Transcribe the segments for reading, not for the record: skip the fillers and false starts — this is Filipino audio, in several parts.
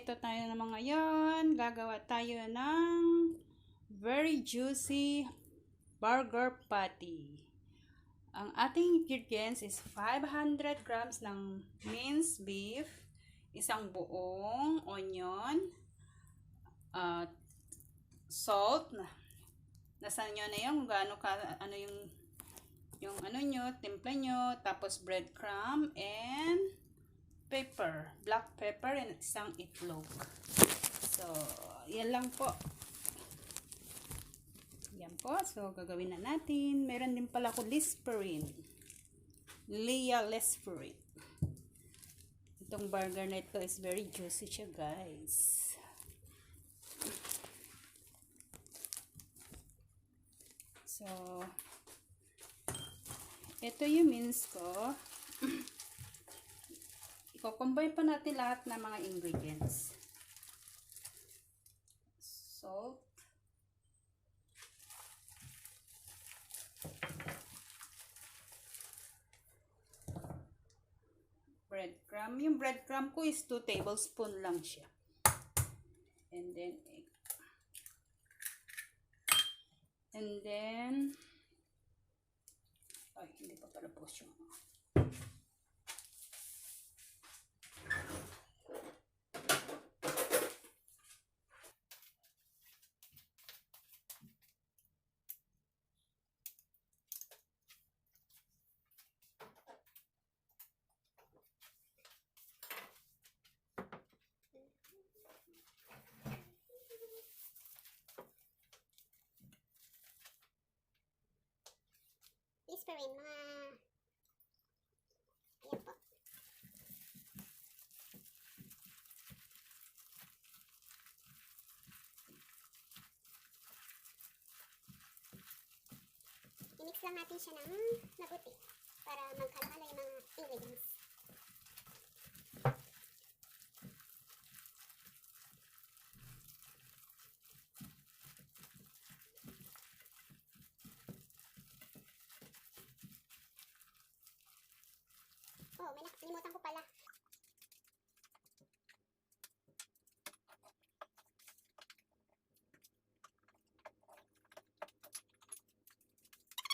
Ito tayo naman ngayon. Gagawa tayo ng very juicy burger patty. Ang ating ingredients is 500 grams ng minced beef, isang buong onion, salt, nasa nyo na yung gaano ka, ano yung ano nyo, timpla nyo, tapos breadcrumb and pepper, black pepper, and isang itlog. So, yan lang po. Yan po. So, gagawin na natin. Meron din pala ako Listerine. Listerine. Itong burger na ito is very juicy siya, guys. So, ito yung mince ko. I-combine pa natin lahat ng mga ingredients. Salt. Breadcrumb. Yung breadcrumb ko is 2 tablespoons lang siya. And then egg. And then ay, hindi pa pala po siya. Listerine, mga ayan po. I-mix lang natin siya ng mabuti para magkalo-halo yung mga ingredients. Oh, may nakalimutan ko pala.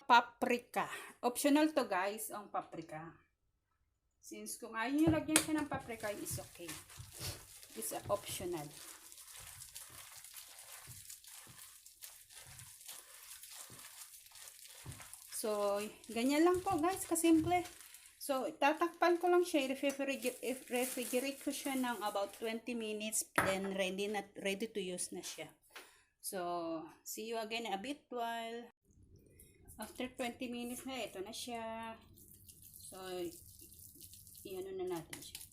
Paprika. Optional to, guys, ang paprika. Since kung ayaw nyo lagyan siya ng paprika, is okay. It's optional. So, ganyan lang po, guys, kasimple. So, tatakpan ko lang siya, refrigerate ko siya ng about 20 minutes, then ready to use na siya. So, see you again a bit while. After 20 minutes na, ito na siya. So, i-ano na natin siya.